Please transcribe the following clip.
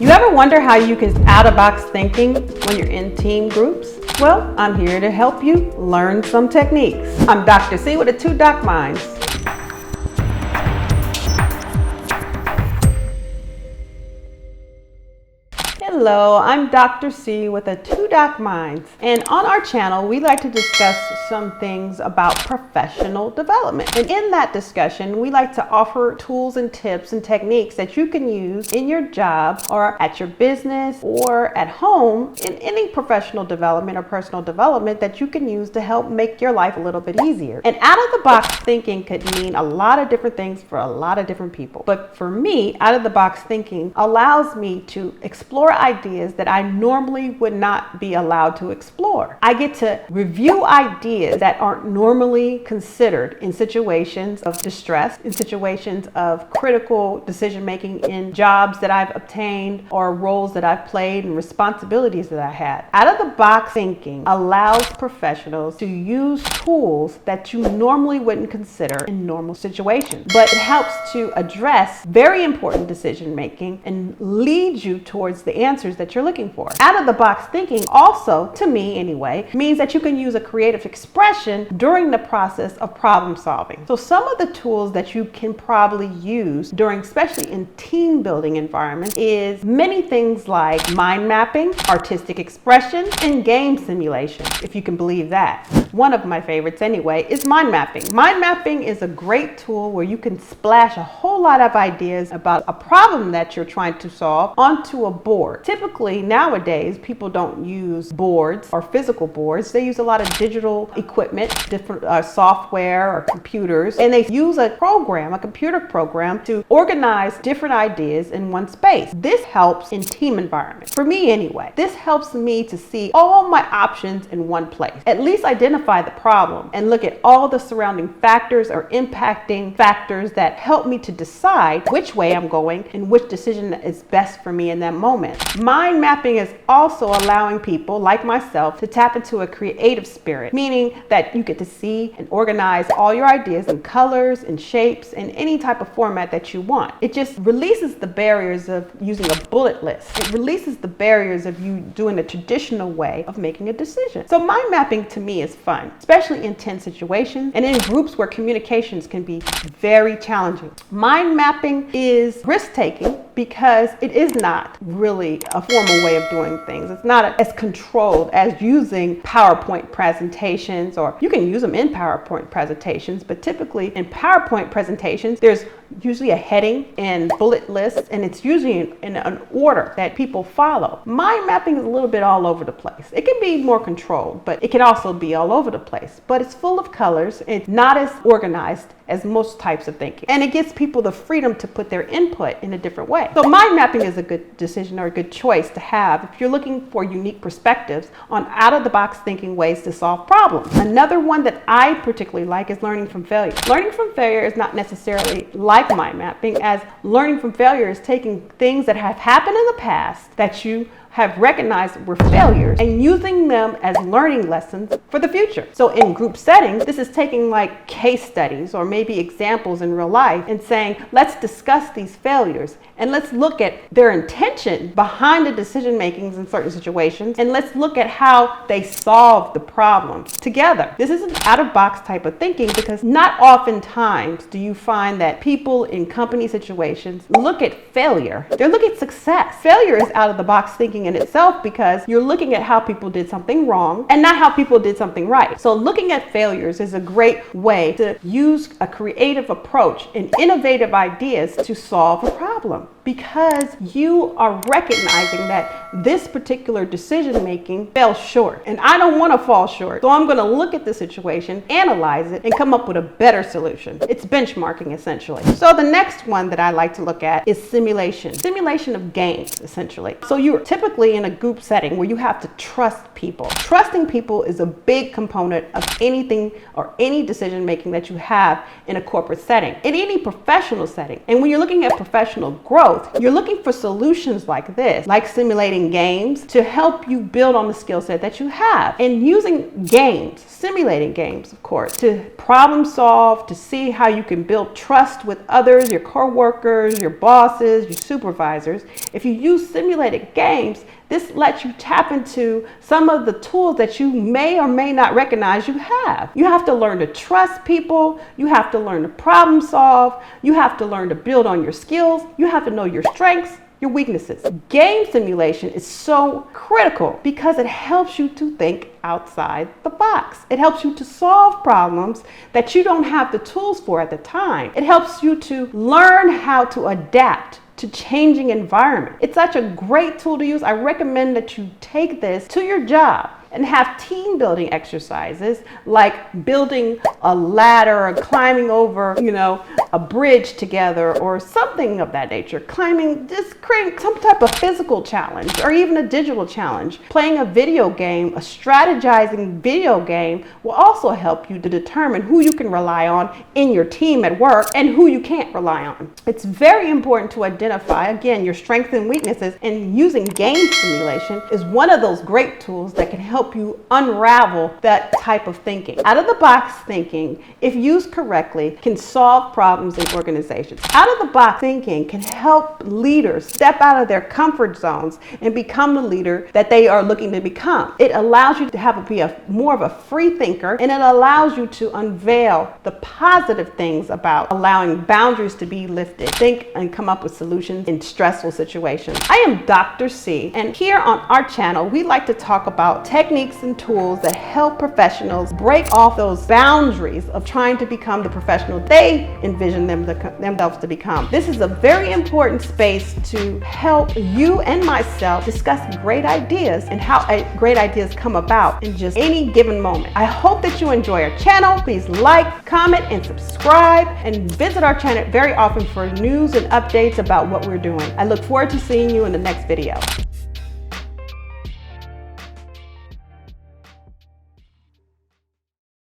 You ever wonder how you can out-of-box thinking when you're in team groups? Well, I'm here to help you learn some techniques. I'm Dr. C with the Two Doc Minds. Hello, I'm Dr. C with the Two Doc Minds, and on our channel we like to discuss some things about professional development. And in that discussion we like to offer tools and tips and techniques that you can use in your job or at your business or at home in any professional development or personal development that you can use to help make your life a little bit easier. And out-of-the-box thinking could mean a lot of different things for a lot of different people. But for me, out-of-the-box thinking allows me to explore ideas that I normally would not be allowed to explore. I get to review ideas that aren't normally considered in situations of distress, in situations of critical decision making, in jobs that I've obtained or roles that I've played and responsibilities that I had. Out of the box thinking allows professionals to use tools that you normally wouldn't consider in normal situations, but it helps to address very important decision making and lead you towards the answers that you're looking for. Out of the box thinking also, to me anyway, means that you can use a creative expression during the process of problem solving. So some of the tools that you can probably use during, especially in team building environments, is many things like mind mapping, artistic expression, and game simulation, if you can believe that. One of my favorites anyway is mind mapping. Mind mapping is a great tool where you can splash a whole lot of ideas about a problem that you're trying to solve onto a board. Typically nowadays people don't use boards or physical boards. They use a lot of digital equipment, different software or computers, and they use a program, a computer program, to organize different ideas in one space. This helps in team environments. For me anyway, this helps me to see all my options in one place. At least identify the problem and look at all the surrounding factors or impacting factors that help me to decide which way I'm going and which decision is best for me in that moment. Mind mapping is also allowing people like myself to tap into a creative spirit, meaning that you get to see and organize all your ideas in colors and shapes and any type of format that you want. It just releases the barriers of using a bullet list. It releases the barriers of you doing the traditional way of making a decision. So mind mapping to me is fun, especially in tense situations and in groups where communications can be very challenging. Mind mapping is risk-taking because it is not really a formal way of doing things. It's not as controlled as using PowerPoint presentations, or you can use them in PowerPoint presentations, but typically in PowerPoint presentations, there's usually a heading and bullet lists, and it's usually in an order that people follow. Mind mapping is a little bit all over the place. It can be more controlled, but it can also be all over the place. But it's full of colors. It's not as organized as most types of thinking. And it gives people the freedom to put their input in a different way. So mind mapping is a good decision or a good choice to have if you're looking for unique perspectives on out-of-the-box thinking ways to solve problems. Another one that I particularly like is learning from failure. Learning from failure is not necessarily like mind mapping, as learning from failure is taking things that have happened in the past that you have recognized were failures and using them as learning lessons for the future. So in group settings, this is taking like case studies or maybe examples in real life and saying, let's discuss these failures and let's look at their intention behind the decision makings in certain situations, and let's look at how they solve the problem together. This is an out-of-box type of thinking because not oftentimes do you find that people in company situations look at failure. They're looking at success. Failure is out-of-the-box thinking in itself because you're looking at how people did something wrong and not how people did something right. So looking at failures is a great way to use a creative approach and innovative ideas to solve a problem, because you are recognizing that this particular decision making fell short and I don't want to fall short. So I'm going to look at the situation, analyze it, and come up with a better solution. It's benchmarking essentially. So the next one that I like to look at is simulation. Simulation of games essentially. So you're typically in a group setting where you have to trust people. Trusting people is a big component of anything or any decision making that you have in a corporate setting, in any professional setting. And when you're looking at professional growth, growth. You're looking for solutions like this, like simulating games, to help you build on the skill set that you have. And using games, simulating games, of course, to problem solve, to see how you can build trust with others, your coworkers, your bosses, your supervisors. If you use simulated games, this lets you tap into some of the tools that you may or may not recognize you have. You have to learn to trust people. You have to learn to problem solve. You have to learn to build on your skills. You have to know your strengths, your weaknesses. Game simulation is so critical because it helps you to think outside the box. It helps you to solve problems that you don't have the tools for at the time. It helps you to learn how to adapt to changing environment. It's such a great tool to use. I recommend that you take this to your job and have team building exercises like building a ladder or climbing over, a bridge together or something of that nature. Creating some type of physical challenge or even a digital challenge. Playing a video game, a strategizing video game, will also help you to determine who you can rely on in your team at work and who you can't rely on. It's very important to identify, again, your strengths and weaknesses, and using game simulation is one of those great tools that can help you unravel that type of thinking. Out of the box thinking, if used correctly, can solve problems in organizations. Out of the box thinking can help leaders step out of their comfort zones and become the leader that they are looking to become. It allows you to be more of a free thinker, and it allows you to unveil the positive things about allowing boundaries to be lifted. Think and come up with solutions in stressful situations. I am Dr. C, and here on our channel, we like to talk about techniques and tools that help professionals break off those boundaries of trying to become the professional they envision themselves to become. This is a very important space to help you and myself discuss great ideas and how great ideas come about in just any given moment. I hope that you enjoy our channel. Please like, comment, and subscribe, and visit our channel very often for news and updates about what we're doing. I look forward to seeing you in the next video.